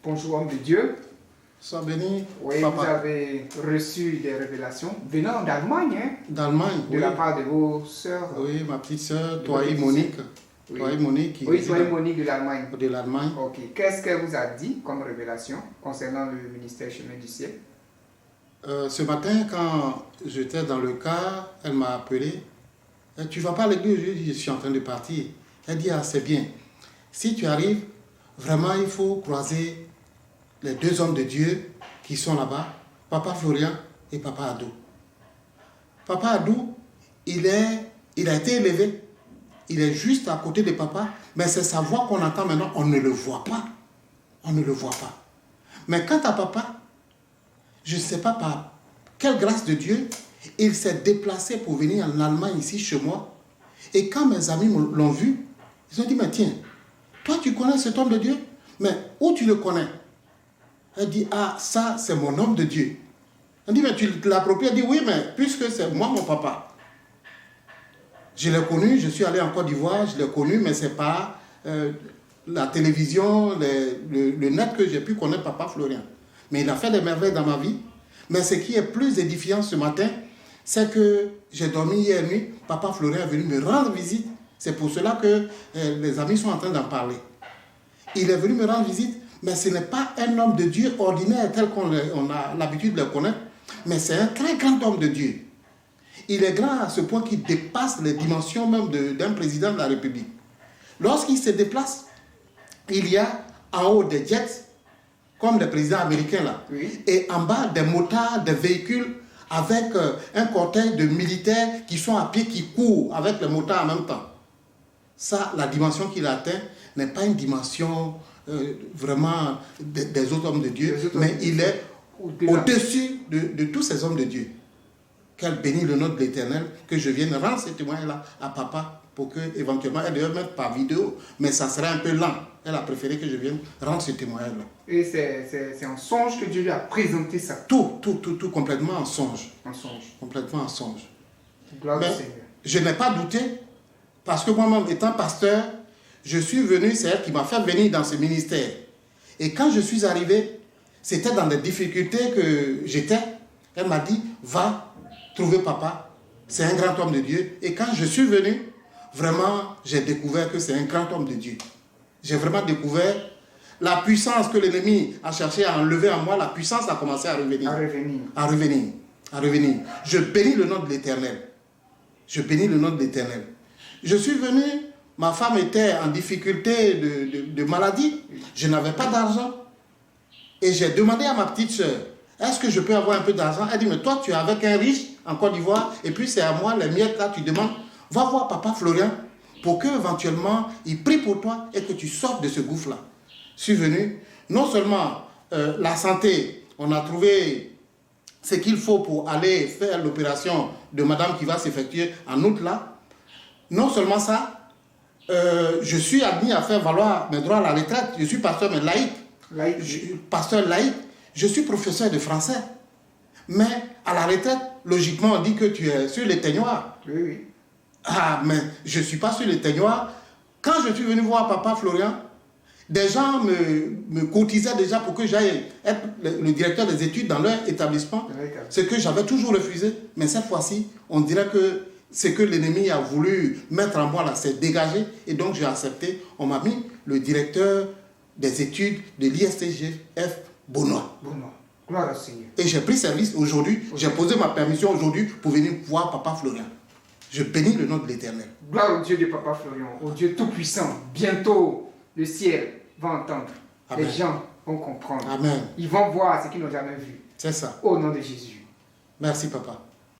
Bonjour, homme de Dieu. Sois béni, Oui, papa. vous avez reçu des révélations venant d'Allemagne, hein, D'Allemagne, de oui. la part de vos sœurs. Oui, ma petite sœur, De toi votre et petite Monique. sœur. Oui. Toi et Monique qui Oui, réside toi et Monique de l'Allemagne. de l'Allemagne. Ok. Qu'est-ce qu'elle vous a dit comme révélation concernant le ministère Chemin du Ciel? Ce matin, quand j'étais dans le car, elle m'a appelé. Tu vas pas à l'église? Je lui ai dit, je suis en train de partir. Elle dit, ah, c'est bien. Si tu arrives, vraiment, il faut croiser les deux hommes de Dieu qui sont là-bas, Papa Florian et Papa Adou. Papa Adou, il a été élevé. Il est juste à côté de papa, mais c'est sa voix qu'on entend maintenant, on ne le voit pas. On ne le voit pas. Mais quant à papa, je ne sais pas par quelle grâce de Dieu, il s'est déplacé pour venir en Allemagne, ici, chez moi. Et quand mes amis l'ont vu, ils ont dit, mais tiens, toi tu connais cet homme de Dieu? Mais où tu le connais? Elle dit, ah, ça c'est mon homme de Dieu. Elle dit, mais tu l'appropries? Elle dit, oui, mais puisque c'est moi mon papa. Je l'ai connu, je suis allé en Côte d'Ivoire, je l'ai connu, mais ce n'est pas la télévision, le net que j'ai pu connaître Papa Florian. Mais il a fait des merveilles dans ma vie. Mais ce qui est plus édifiant ce matin, c'est que j'ai dormi hier nuit, Papa Florian est venu me rendre visite. C'est pour cela que les amis sont en train d'en parler. Il est venu me rendre visite, mais ce n'est pas un homme de Dieu ordinaire tel qu'on a l'habitude de le connaître, mais c'est un très grand homme de Dieu. Il est grand à ce point qu'il dépasse les dimensions même d'un président de la République. Lorsqu'il se déplace, il y a en haut des jets, comme les présidents américains là, Oui. et en bas des motards, des véhicules avec un cortège de militaires qui sont à pied, qui courent avec les motards en même temps. Ça, la dimension qu'il atteint n'est pas une dimension vraiment des autres hommes de Dieu, mais il est au-dessus de tous ces hommes de Dieu. Qu'elle bénisse le nom de l'Éternel, que je vienne rendre ce témoignage-là à papa, pour que éventuellement elle devait mettre par vidéo, mais ça serait un peu lent. Elle a préféré que je vienne rendre ce témoignage-là. Et c'est en songe que Dieu lui a présenté ça. Tout, complètement en songe. En songe. Complètement en songe. Gloire au Mais Seigneur. je n'ai pas douté, parce que moi-même, étant pasteur, je suis venu, c'est elle qui m'a fait venir dans ce ministère. Et quand je suis arrivé, c'était dans des difficultés que j'étais. Elle m'a dit, va trouver papa, c'est un grand homme de Dieu. Et quand je suis venu, vraiment, j'ai découvert que c'est un grand homme de Dieu. J'ai vraiment découvert la puissance que l'ennemi a cherché à enlever en moi, la puissance a commencé à revenir. À revenir. Je bénis le nom de l'Éternel. Je bénis le nom de l'Éternel. Je suis venu, ma femme était en difficulté de maladie, je n'avais pas d'argent. Et j'ai demandé à ma petite soeur, est-ce que je peux avoir un peu d'argent? Elle dit, mais toi, tu es avec un riche en Côte d'Ivoire, et puis c'est à moi, les miettes là, tu demandes, va voir papa Florian, pour qu'éventuellement, il prie pour toi et que tu sortes de ce gouffre-là. Je suis venu, non seulement la santé, on a trouvé ce qu'il faut pour aller faire l'opération de madame qui va s'effectuer en août là. Non seulement ça, je suis admis à faire valoir mes droits à la retraite, je suis pasteur mais laïque. Pasteur laïque. Je suis professeur de français, mais à la retraite, logiquement, on dit que tu es sur l'éteignoir. Oui. Ah, mais je ne suis pas sur l'éteignoir. Quand je suis venu voir papa Florian, des gens me cotisaient déjà pour que j'aille être le directeur des études dans leur établissement. Ce que j'avais toujours refusé. Mais cette fois-ci, on dirait que ce que l'ennemi a voulu mettre en moi là, c'est dégagé. Et donc j'ai accepté. On m'a mis le directeur des études de l'ISTGF Beaunois. Gloire au Seigneur. Et j'ai pris service aujourd'hui, j'ai posé ma permission aujourd'hui pour venir voir papa Florian. Je bénis le nom de l'Éternel. Gloire au Dieu de papa Florian, au Dieu tout-puissant. Bientôt, le ciel va entendre. Amen. Les gens vont comprendre. Amen. Ils vont voir ce qu'ils n'ont jamais vu. C'est ça. Au nom de Jésus. Merci papa.